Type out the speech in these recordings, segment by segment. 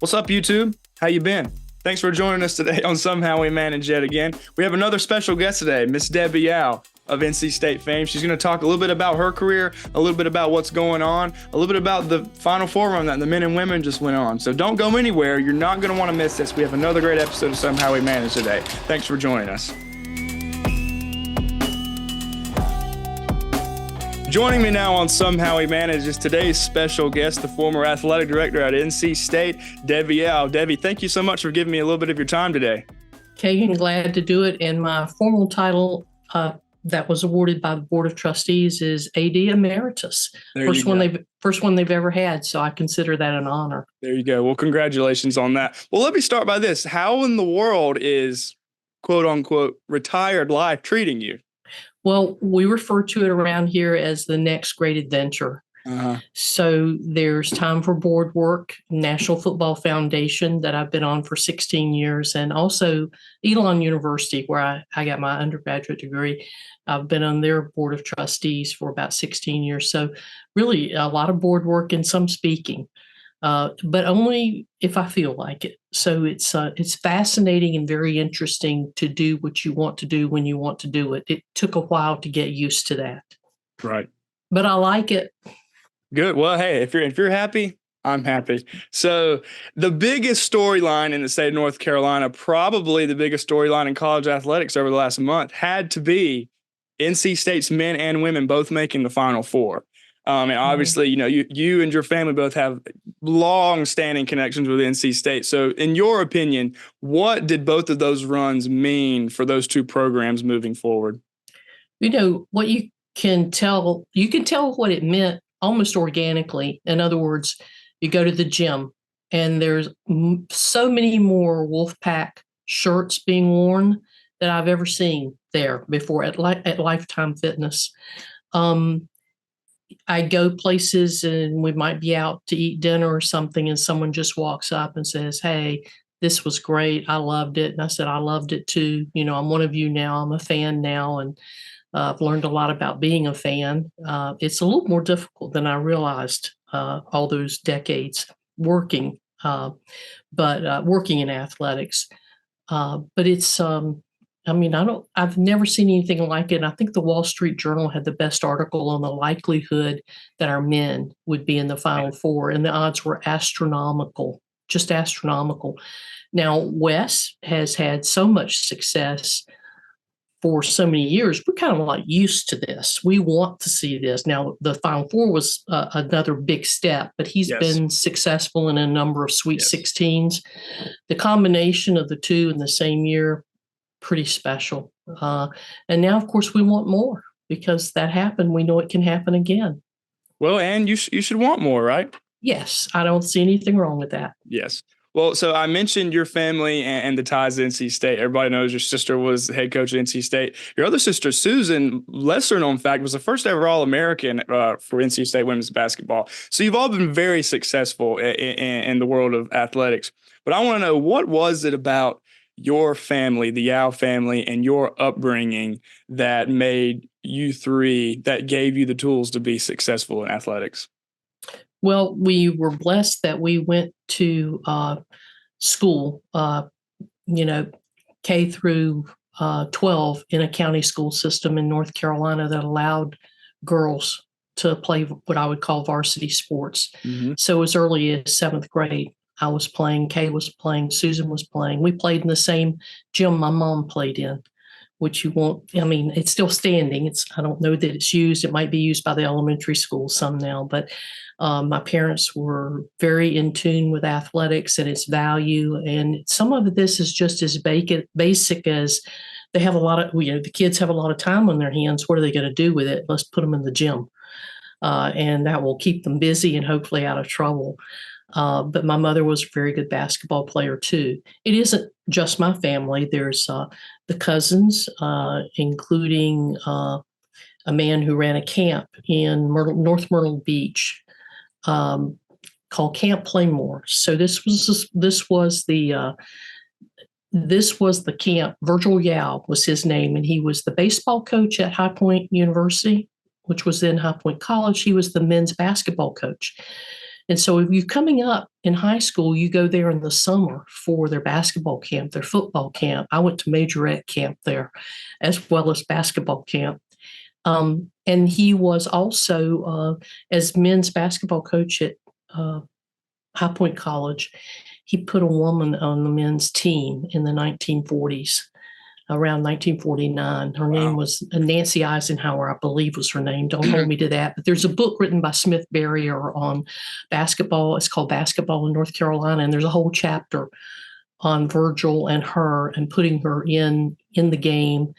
What's up, YouTube? How you been? Thanks for joining us today on Somehow We Manage yet again. We have another special guest today, Miss Debbie Yow of NC State fame. She's going to talk a little bit about her career, a little bit about what's going on, a little bit about the Final Four run that the men and women just went on. So don't go anywhere. You're not going to want to miss this. We have another great episode of Somehow We Manage today. Thanks for joining us. Joining me now on Somehow We Manage is today's special guest, the former athletic director at NC State, Debbie Yow. Debbie, thank you so much for giving me a little bit of your time today. Caegan, glad to do it. And my formal title that was awarded by the Board of Trustees is AD Emeritus. First one they've ever had. So I consider that an honor. There you go. Well, congratulations on that. Well, let me start by this. How in the world is quote unquote retired life treating you? Well, we refer to it around here as the next great adventure. So there's time for board work, National Football Foundation that I've been on for 16 years, and also Elon University, where I got my undergraduate degree. I've been on their board of trustees for about 16 years. So really a lot of board work and some speaking, but only if I feel like it. So it's fascinating and very interesting to do what you want to do when you want to do it. It took a while to get used to that. Right. But I like it. Good. Well, hey, if you're happy, I'm happy. So the biggest storyline in the state of North Carolina, probably the biggest storyline in college athletics over the last month, had to be NC State's men and women both making the Final Four. And obviously, you know, you and your family both have long-standing connections with NC State. So in your opinion, what did both of those runs mean for those two programs moving forward? You know, what you can tell what it meant almost organically. In other words, you go to the gym and there's so many more Wolfpack shirts being worn that I've ever seen there before at Lifetime Fitness. I go places and we might be out to eat dinner or something, and someone just walks up and says, "Hey, this was great. I loved it." And I said, "I loved it too. You know, I'm one of you now. I'm a fan now." And I've learned a lot about being a fan. It's a little more difficult than I realized all those decades working, but working in athletics. But it's, I've never seen anything like it. And I think the Wall Street Journal had the best article on the likelihood that our men would be in the Final Four, and the odds were astronomical, just astronomical. Now, Wes has had so much success for so many years. We're kind of like used to this. We want to see this. Now, the Final Four was another big step, but he's been successful in a number of Sweet 16s. The combination of the two in the same year, pretty special. And now, of course, we want more because that happened. We know it can happen again. Well, and you should want more, right? Yes. I don't see anything wrong with that. Yes. Well, so I mentioned your family and the ties to NC State. Everybody knows your sister was the head coach at NC State. Your other sister, Susan, lesser known fact, was the first ever All-American for NC State women's basketball. So you've all been very successful in the world of athletics. But I want to know, what was it about your family, the Yow family, and your upbringing that made you three, that gave you the tools to be successful in athletics? Well, we were blessed that we went to school, K through 12 in a county school system in North Carolina that allowed girls to play what I would call varsity sports. So as early as seventh grade, I was playing, Kay was playing, Susan was playing. We played in the same gym my mom played in, which it's still standing. I don't know that it's used. It might be used by the elementary school some now, but my parents were very in tune with athletics and its value. And some of this is just as basic as they have a lot of, the kids have a lot of time on their hands. What are they going to do with it? Let's put them in the gym. And that will keep them busy and hopefully out of trouble. But my mother was a very good basketball player too. It isn't just my family. There's the cousins, including a man who ran a camp in North Myrtle Beach called Camp Playmore. So this was the camp. Virgil Yow was his name, and he was the baseball coach at High Point University, which was then High Point College. He was the men's basketball coach. And so if you're coming up in high school, you go there in the summer for their basketball camp, their football camp. I went to majorette camp there as well as basketball camp. And he was also, as men's basketball coach at High Point College, he put a woman on the men's team in the 1940s, around 1949. Her name was Nancy Eisenhower, I believe was her name. Don't hold me to that. But there's a book written by Smith Barrier on basketball. It's called Basketball in North Carolina. And there's a whole chapter on Virgil and her and putting her in the game.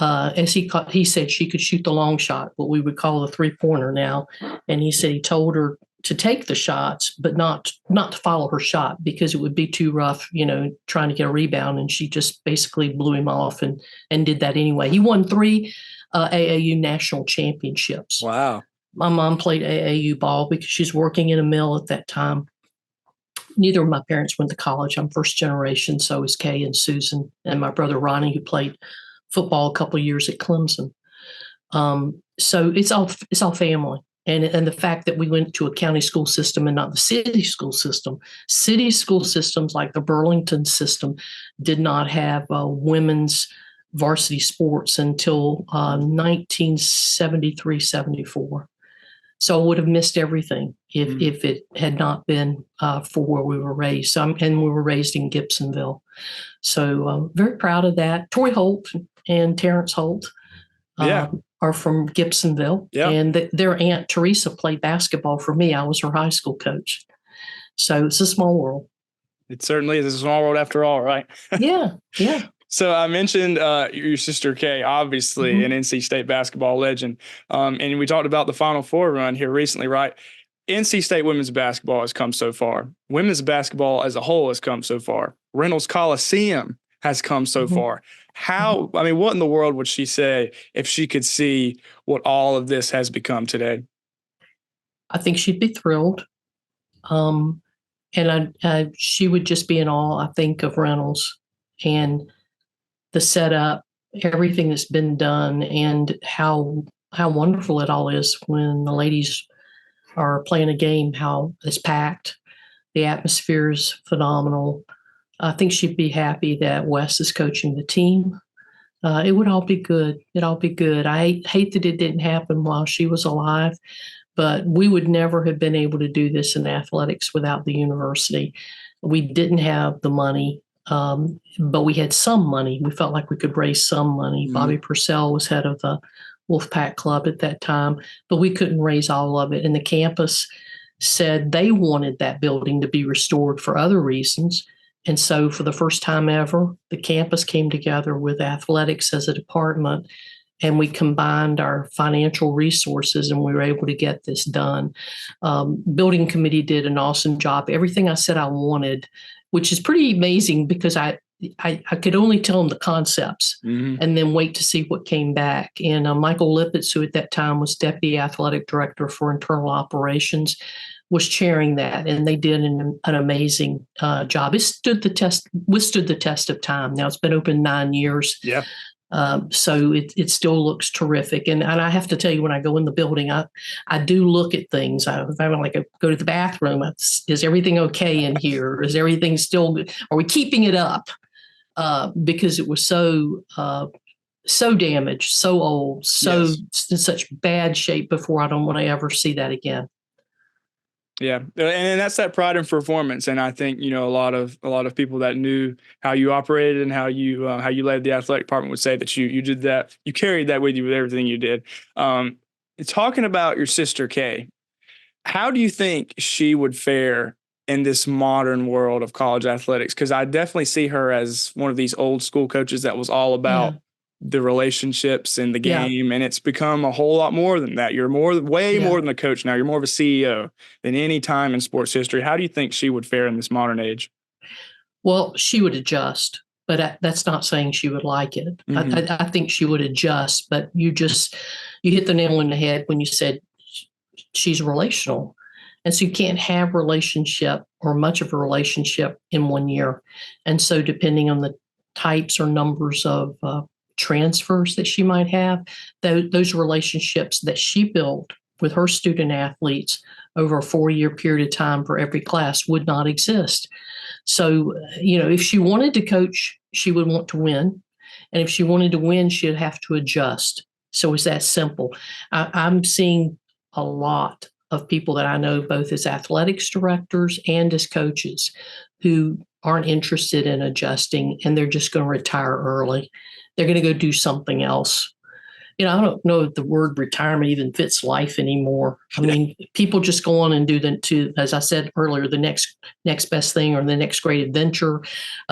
As he said, she could shoot the long shot, what we would call the three-pointer now. And he said he told her to take the shots, but not to follow her shot because it would be too rough, trying to get a rebound. And she just basically blew him off and did that anyway. He won 3 AAU national championships. Wow. My mom played AAU ball because she's working in a mill at that time. Neither of my parents went to college. I'm first generation. So is Kay and Susan and my brother Ronnie, who played football a couple of years at Clemson. So it's all family. And the fact that we went to a county school system and not the city school system. City school systems like the Burlington system did not have women's varsity sports until 1973, 74. So I would have missed everything if it had not been for where we were raised. And we were raised in Gibsonville. So I'm very proud of that. Troy Holt and Terrence Holt. Are from Gibsonville, and their Aunt Teresa played basketball for me. I was her high school coach. So it's a small world. It certainly is a small world after all, right? Yeah. So I mentioned your sister Kay, obviously an NC State basketball legend, and we talked about the Final Four run here recently, right? NC State women's basketball has come so far. Women's basketball as a whole has come so far. Reynolds Coliseum has come so far. What in the world would she say if she could see what all of this has become today? I think she'd be thrilled. She would just be in awe, I think, of Reynolds and the setup, everything that's been done, and how wonderful it all is when the ladies are playing a game, how it's packed. The atmosphere is phenomenal. I think she'd be happy that Wes is coaching the team. It would all be good. It'd all be good. I hate that it didn't happen while she was alive, but we would never have been able to do this in athletics without the university. We didn't have the money, but we had some money. We felt like we could raise some money. Bobby Purcell was head of the Wolfpack Club at that time, but we couldn't raise all of it. And the campus said they wanted that building to be restored for other reasons. And so for the first time ever, the campus came together with athletics as a department, and we combined our financial resources, and we were able to get this done. Building committee did an awesome job. Everything I said I wanted, which is pretty amazing because I could only tell them the concepts and then wait to see what came back. And Michael Lippitz, who at that time was Deputy Athletic Director for Internal Operations, was chairing that, and they did an amazing job. It withstood the test of time. Now it's been open 9 years. Yeah. So it still looks terrific. And I have to tell you, when I go in the building, I do look at things. If I go to the bathroom, is everything okay in here? Is everything still good? Are we keeping it up? Because it was so damaged, so old, in such bad shape before. I don't want to ever see that again. Yeah, and that's that pride in performance, and I think a lot of people that knew how you operated and how you led the athletic department would say that you did that, you carried that with you with everything you did. Talking about your sister Kay, how do you think she would fare in this modern world of college athletics? Because I definitely see her as one of these old school coaches that was all about the relationships in the game, and it's become a whole lot more than that. You're way more than a coach now. You're more of a CEO than any time in sports history. How do you think she would fare in this modern age? Well, she would adjust, but that's not saying she would like it. I think she would adjust, but you hit the nail on the head when you said she's relational. And so you can't have relationship or much of a relationship in 1 year. And so depending on the types or numbers of transfers that she might have, those relationships that she built with her student athletes over a 4-year period of time for every class would not exist. So, if she wanted to coach, she would want to win. And if she wanted to win, she'd have to adjust. So it's that simple. I'm seeing a lot of people that I know, both as athletics directors and as coaches, who aren't interested in adjusting, and they're just going to retire early. They're going to go do something else. I don't know if the word retirement even fits life anymore. I mean, people just go on and do as I said earlier, the next best thing or the next great adventure.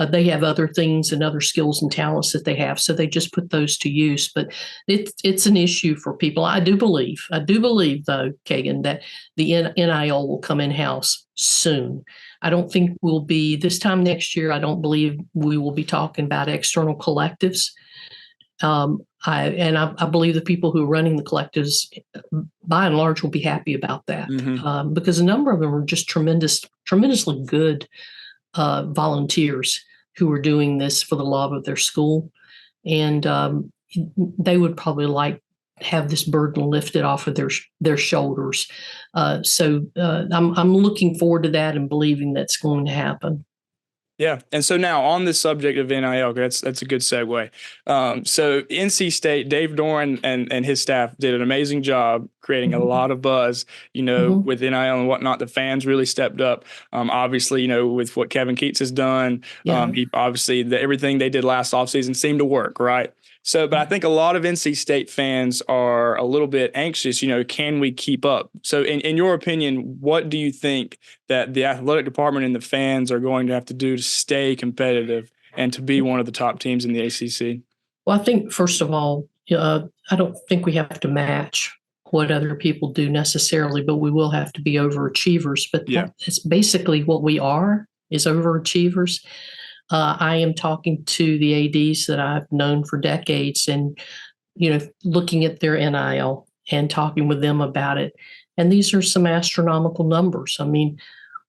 They have other things and other skills and talents that they have, so they just put those to use. But it's an issue for people. I do believe though, Caegan, that the NIL will come in house soon. I don't think we'll be this time next year. I don't believe we will be talking about external collectives. I believe the people who are running the collectives, by and large, will be happy about that, because a number of them are just tremendously good volunteers who are doing this for the love of their school, and they would probably like have this burden lifted off of their shoulders. So I'm looking forward to that and believing that's going to happen. Yeah. And so now on the subject of NIL, that's a good segue. So NC State, Dave Doran and his staff did an amazing job creating a lot of buzz, with NIL and whatnot. The fans really stepped up. Obviously, with what Kevin Keats has done, everything they did last offseason seemed to work, right? So, but I think a lot of NC State fans are a little bit anxious, can we keep up? So in your opinion, what do you think that the athletic department and the fans are going to have to do to stay competitive and to be one of the top teams in the ACC? Well, I think, first of all, I don't think we have to match what other people do necessarily, but we will have to be overachievers. But that's basically what we are, is overachievers. I am talking to the ADs that I've known for decades and, looking at their NIL and talking with them about it. And these are some astronomical numbers. I mean,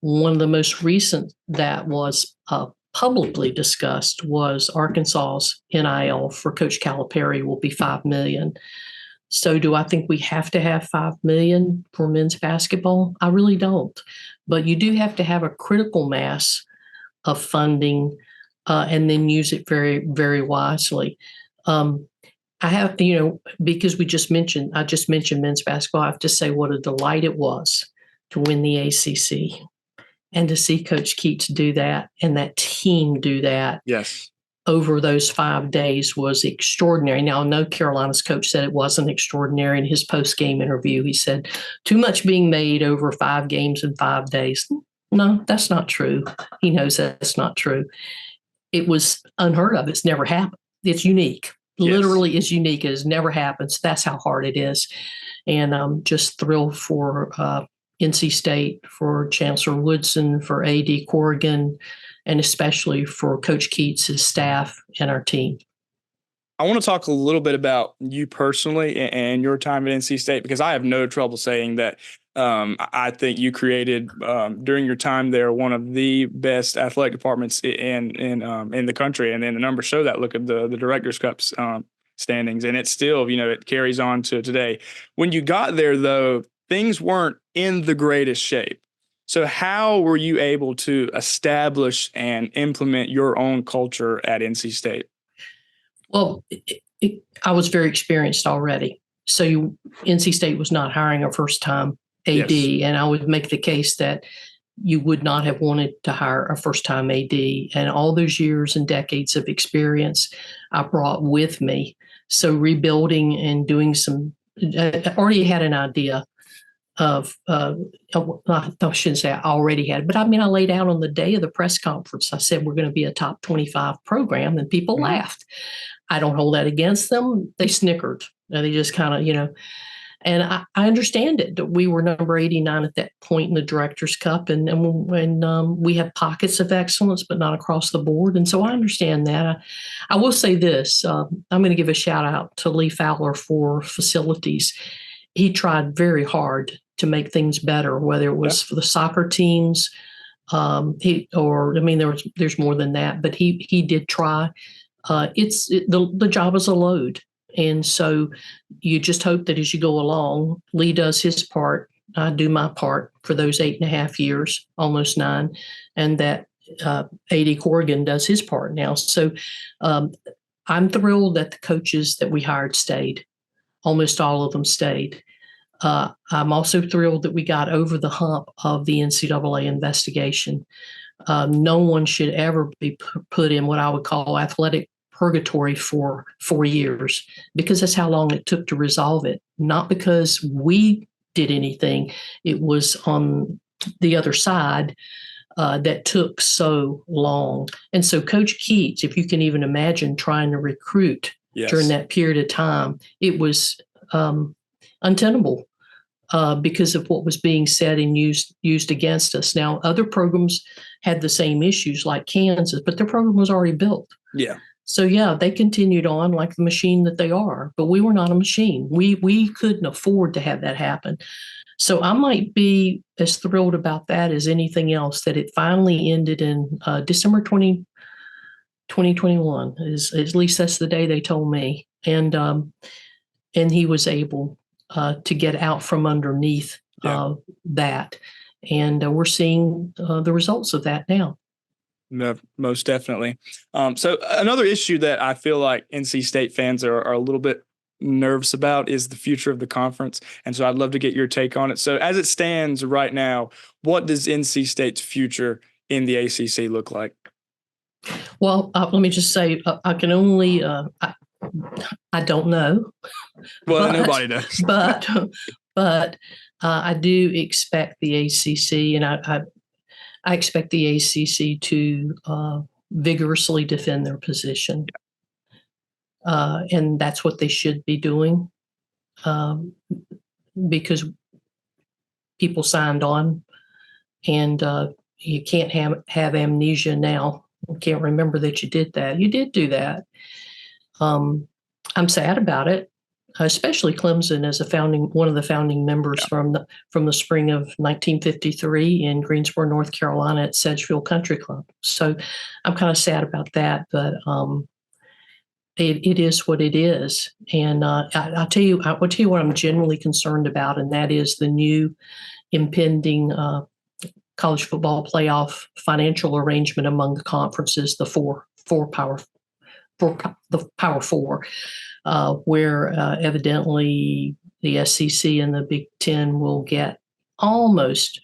one of the most recent that was publicly discussed was Arkansas's NIL for Coach Calipari will be $5 million. So do I think we have to have $5 million for men's basketball? I really don't. But you do have to have a critical mass of funding and then use it very, very wisely. I have, because I just mentioned men's basketball, I have to say what a delight it was to win the ACC and to see Coach Keats do that and that team do that. Yes. Over those 5 days was extraordinary. Now, I know Carolina's coach said it wasn't extraordinary in his post-game interview. He said, too much being made over 5 games in 5 days. No, that's not true. He knows that's not true. It was unheard of. It's never happened. It's unique. Yes. Literally is unique. It has never happened. So that's how hard it is. And I'm just thrilled for NC State, for Chancellor Woodson, for AD Corrigan, and especially for Coach Keats, his staff, and our team. I want to talk a little bit about you personally and your time at NC State, because I have no trouble saying that I think you created during your time there one of the best athletic departments in the country, and then the numbers show that. Look at the Directors' Cups standings, and it's still it carries on to today. When you got there, though, things weren't in the greatest shape. So how were you able to establish and implement your own culture at NC State? Well, I was very experienced already. So NC State was not hiring a first-time AD, yes. And I would make the case that you would not have wanted to hire a first-time AD. And all those years and decades of experience I brought with me. So rebuilding and doing I already had an idea of, I shouldn't say I already had, but I mean, I laid out on the day of the press conference, I said, we're going to be a top 25 program, and people laughed. I don't hold that against them. They snickered. They just kind of, and I understand it. We were number 89 at that point in the Directors' Cup, and we have pockets of excellence, but not across the board. And so I understand that. I will say this, I'm going to give a shout out to Lee Fowler for facilities. He tried very hard to make things better, whether it was for the soccer teams, there's more than that, but he did try. The job is a load. And so you just hope that as you go along, Lee does his part, I do my part for those 8.5 years, almost 9, and that AD Corrigan does his part now. So I'm thrilled that the coaches that we hired stayed. Almost all of them stayed. I'm also thrilled that we got over the hump of the NCAA investigation. No one should ever be put in what I would call athletic purgatory for 4 years, because that's how long it took to resolve it. Not because we did anything. It was on the other side that took so long. And so Coach Keats, if you can even imagine trying to recruit during that period of time, it was untenable because of what was being said and used against us. Now, other programs had the same issues like Kansas, but their program was already built. Yeah. So, yeah, they continued on like the machine that they are, but we were not a machine. We couldn't afford to have that happen. So I might be as thrilled about that as anything else, that it finally ended in December 2021. At least that's the day they told me. And he was able to get out from underneath that. And we're seeing the results of that now. No, most definitely. So another issue that I feel like NC State fans are a little bit nervous about is the future of the conference. And so I'd love to get your take on it. So as it stands right now, what does NC State's future in the ACC look like? Well, let me just say, I can only, I don't know. Well, nobody does. but I do expect the ACC, and I expect the ACC to vigorously defend their position. And that's what they should be doing, because people signed on, and you can't have amnesia now. You can't remember that you did that. You did do that. I'm sad about it, especially Clemson as one of the founding members from the spring of 1953 in Greensboro, North Carolina at Sedgefield Country Club. So I'm kind of sad about that, but it is what it is. And I'll tell you what I'm genuinely concerned about, and that is the new impending college football playoff financial arrangement among the conferences, the Power Four, where evidently the SEC and the Big Ten will get almost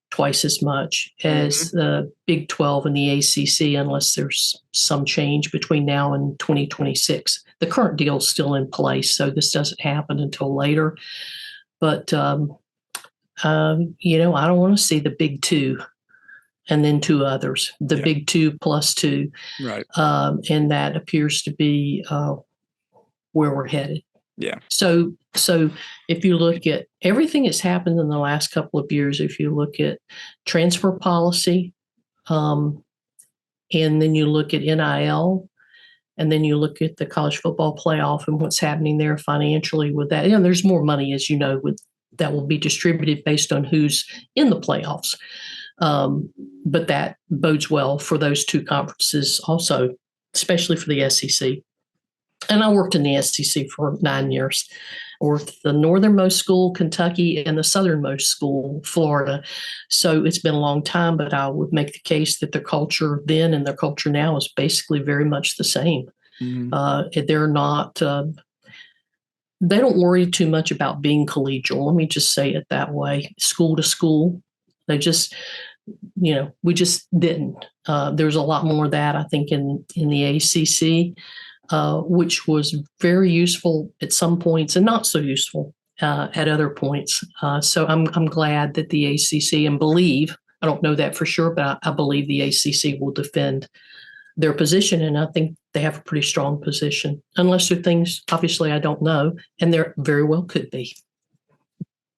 twice as much as the Big 12 and the ACC, unless there's some change between now and 2026. The current deal is still in place, so this doesn't happen until later. But, I don't want to see the Big Two and then 2 others, the Big 2 plus 2. Right. And that appears to be where we're headed. Yeah. So if you look at everything that's happened in the last couple of years, if you look at transfer policy, and then you look at NIL, and then you look at the college football playoff and what's happening there financially with that, there's more money, as you know, that will be distributed based on who's in the playoffs. But that bodes well for those 2 conferences also, especially for the SEC. And I worked in the SEC for 9 years. I worked at the northernmost school, Kentucky, and the southernmost school, Florida. So it's been a long time, but I would make the case that their culture then and their culture now is basically very much the same. Mm-hmm. They're not, they don't worry too much about being collegial. Let me just say it that way, school to school. They just, we just didn't. There's a lot more of that, I think, in the ACC. Which was very useful at some points and not so useful at other points. So I'm glad that the ACC, and I don't know that for sure, but I believe the ACC will defend their position. And I think they have a pretty strong position, unless there are things, obviously, I don't know, and there very well could be.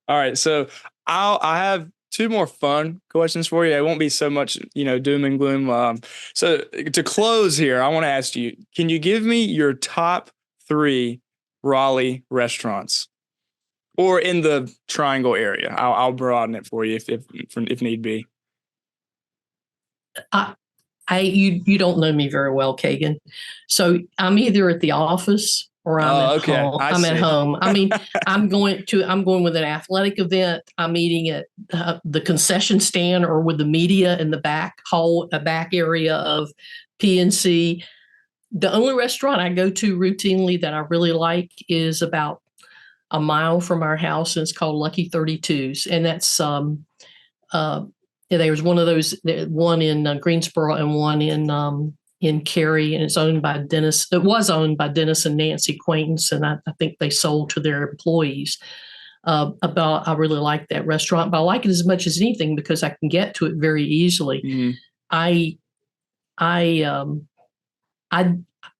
All right. So I have 2 more fun questions for you. It won't be so much, doom and gloom. So to close here, I want to ask you, can you give me your top 3 Raleigh restaurants, or in the Triangle area? I'll broaden it for you if need be. You don't know me very well, Caegan. So I'm either at the office or I'm Oh, at okay. home. I I'm at see. home. I mean, I'm going with an athletic event. I'm eating at the concession stand or with the media in the back hall, a back area of PNC. The only restaurant I go to routinely that I really like is about a mile from our house, and it's called Lucky 32's. And that's there was one of those, one in Greensboro and one in Cary, and it's owned by Dennis. It was owned by Dennis and Nancy Quaintance, and I think they sold to their employees. I really like that restaurant, but I like it as much as anything because I can get to it very easily. Mm-hmm.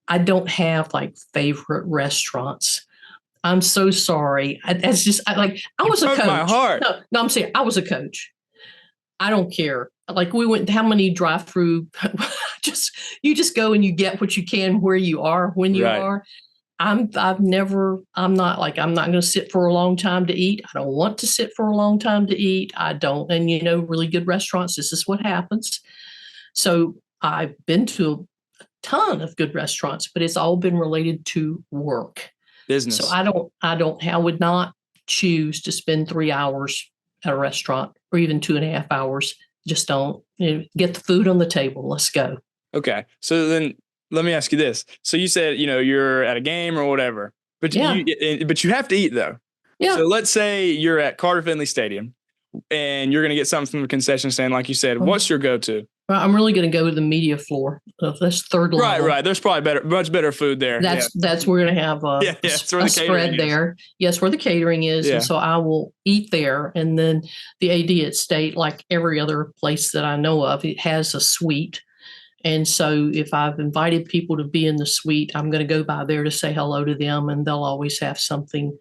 I don't have like favorite restaurants. I'm so sorry. I was a coach. My heart. No, I'm saying I was a coach. I don't care. Like we went, how many drive-through? You just go and you get what you can where you are when you are. I'm not going to sit for a long time to eat. I don't want to sit for a long time to eat. I don't. And really good restaurants, this is what happens. So I've been to a ton of good restaurants, but it's all been related to work. Business. So I would not choose to spend 3 hours at a restaurant or even 2.5 hours. Just don't. Get the food on the table. Let's go. Okay. So then let me ask you this. So you said, you're at a game or whatever, but you have to eat though. Yeah. So let's say you're at Carter Finley Stadium and you're going to get something from the concession stand. Like you said, what's your go-to? Well, I'm really going to go to the media floor. That's third level. Right. There's probably much better food there. That's we're going to have a spread there. Yes, where the catering is. Yeah. And so I will eat there. And then the AD at State, like every other place that I know of, it has a suite. And so if I've invited people to be in the suite, I'm going to go by there to say hello to them. And they'll always have something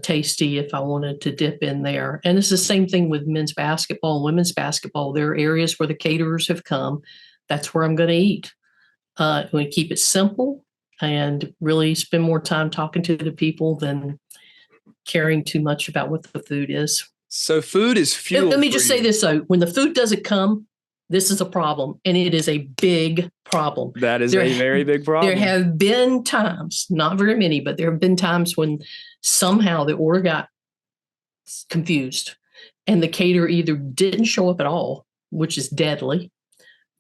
tasty if I wanted to dip in there. And it's the same thing with men's basketball and women's basketball. There are areas where the caterers have come. That's where I'm going to eat. We keep it simple and really spend more time talking to the people than caring too much about what the food is. So food is fuel. Let me just say this though. When the food doesn't come, this is a problem, and it is a big problem. That is a very big problem. There have been times, not very many, but there have been times when somehow the order got confused and the caterer either didn't show up at all, which is deadly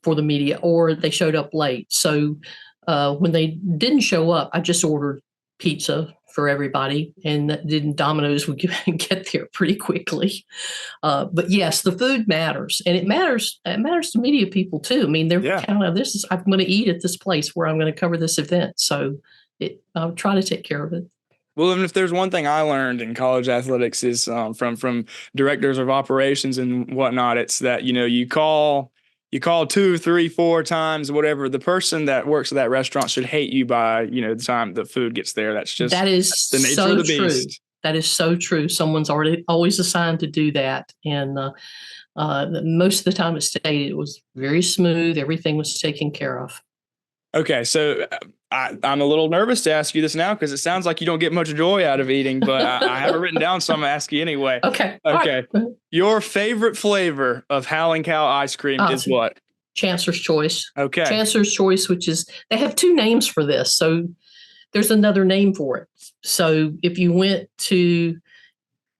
for the media, or they showed up late. So when they didn't show up, I just ordered pizza for everybody, and then Domino's would get there pretty quickly. But yes, the food matters, and it matters to media people too. I mean, they're kind of, I'm going to eat at this place where I'm going to cover this event. So I'll try to take care of it. Well, and if there's one thing I learned in college athletics is from directors of operations and whatnot, it's that, you call 2, 3, 4 times, whatever. The person that works at that restaurant should hate you by, the time the food gets there. That's the nature of the beast. That is so true. Someone's always assigned to do that. And most of the time at State, it was very smooth. Everything was taken care of. Okay. So I'm a little nervous to ask you this now because it sounds like you don't get much joy out of eating, but I have it written down, so I'm going to ask you anyway. Okay. Okay. Right. Your favorite flavor of Howling Cow ice cream is what? Chancellor's Choice. Okay. Chancellor's Choice, which is, they have 2 names for this. So there's another name for it. So if you went to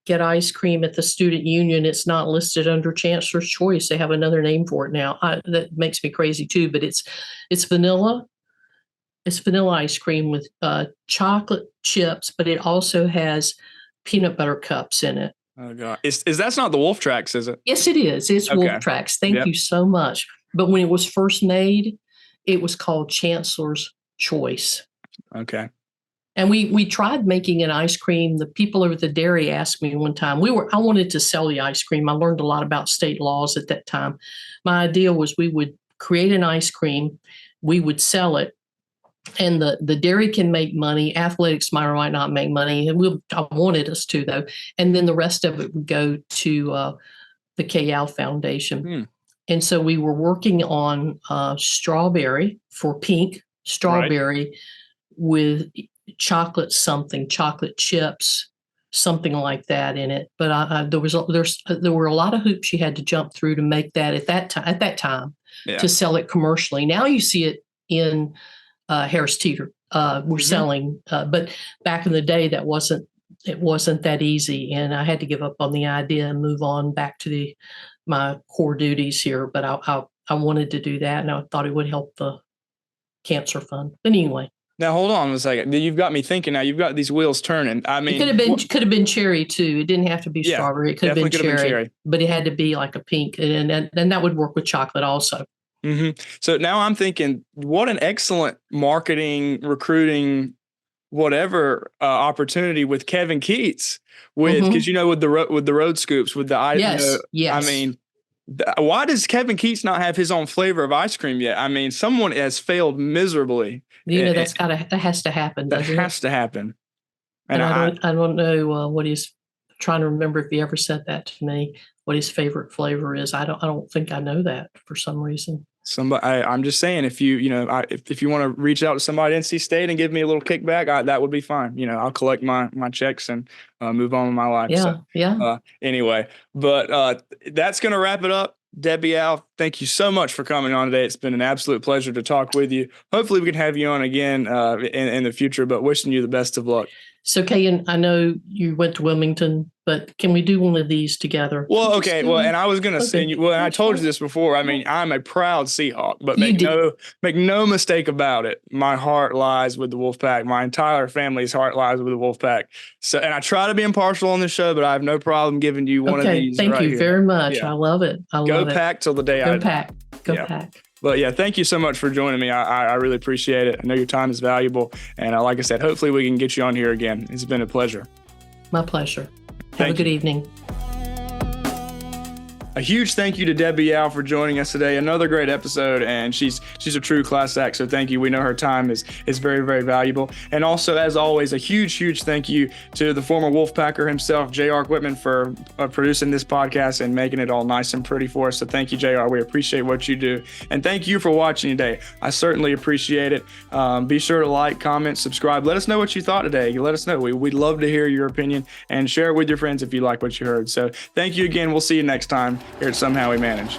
get ice cream at the student union, it's not listed under Chancellor's Choice. They have another name for it now. That makes me crazy too, but it's vanilla. It's vanilla ice cream with chocolate chips, but it also has peanut butter cups in it. Oh God! That's not the Wolf Tracks, is it? Yes, it is. It's okay. Wolf Tracks. Thank you so much. But when it was first made, it was called Chancellor's Choice. Okay. And we tried making an ice cream. The people over the dairy asked me one time. I wanted to sell the ice cream. I learned a lot about state laws at that time. My idea was we would create an ice cream, we would sell it, and the dairy can make money. Athletics might not make money. And I wanted us to, though. And then the rest of it would go to the Yow Foundation. And so we were working on strawberry for pink, strawberry with chocolate chips, something like that in it. But there were a lot of hoops you had to jump through to make that at that time to sell it commercially. Now you see it in Harris Teeter were selling. But back in the day, it wasn't that easy. And I had to give up on the idea and move on back to my core duties here. But I wanted to do that, and I thought it would help the cancer fund. But anyway. Now hold on a second. You've got me thinking. Now you've got these wheels turning. I mean, it could have been cherry too. It didn't have to be strawberry. It could have been cherry, but it had to be like a pink, and that would work with chocolate also. So now I'm thinking, what an excellent marketing, recruiting, whatever opportunity with Kevin Keats, because with the road scoops, with the yes. I mean, why does Kevin Keats not have his own flavor of ice cream yet? I mean, someone has failed miserably. That has to happen. That has to happen. And I don't know what he's trying to remember, if he ever said that to me, what his favorite flavor is. I don't think I know that for some reason. I'm just saying, if if you want to reach out to somebody at NC State and give me a little kickback, that would be fine. I'll collect my checks and move on with my life. Anyway, but that's going to wrap it up. Debbie Yow, thank you so much for coming on today. It's been an absolute pleasure to talk with you. Hopefully we can have you on again in the future, but wishing you the best of luck. So, Caegan, I know you went to Wilmington, but can we do one of these together? Well, okay. Well, and I was going to send you. Well, and I told you this before. I mean, I'm a proud Seahawk, but make no mistake about it. My heart lies with the Wolfpack. My entire family's heart lies with the Wolfpack. So, and I try to be impartial on the show, but I have no problem giving you one of these. Thank you here. Very much. Yeah. I love it. Go Pack till the day I die. Go Pack. But yeah, thank you so much for joining me. I really appreciate it. I know your time is valuable. And like I said, hopefully we can get you on here again. It's been a pleasure. My pleasure. Have a good evening. A huge thank you to Debbie Yow for joining us today. Another great episode, and she's a true class act. So thank you. We know her time is very, very valuable. And also, as always, a huge thank you to the former Wolfpacker himself, J.R. Whitman, for producing this podcast and making it all nice and pretty for us. So thank you, J.R. We appreciate what you do. And thank you for watching today. I certainly appreciate it. Be sure to like, comment, subscribe. Let us know what you thought today. Let us know. We'd love to hear your opinion, and share it with your friends if you like what you heard. So thank you again. We'll see you next time here at Somehow We Manage.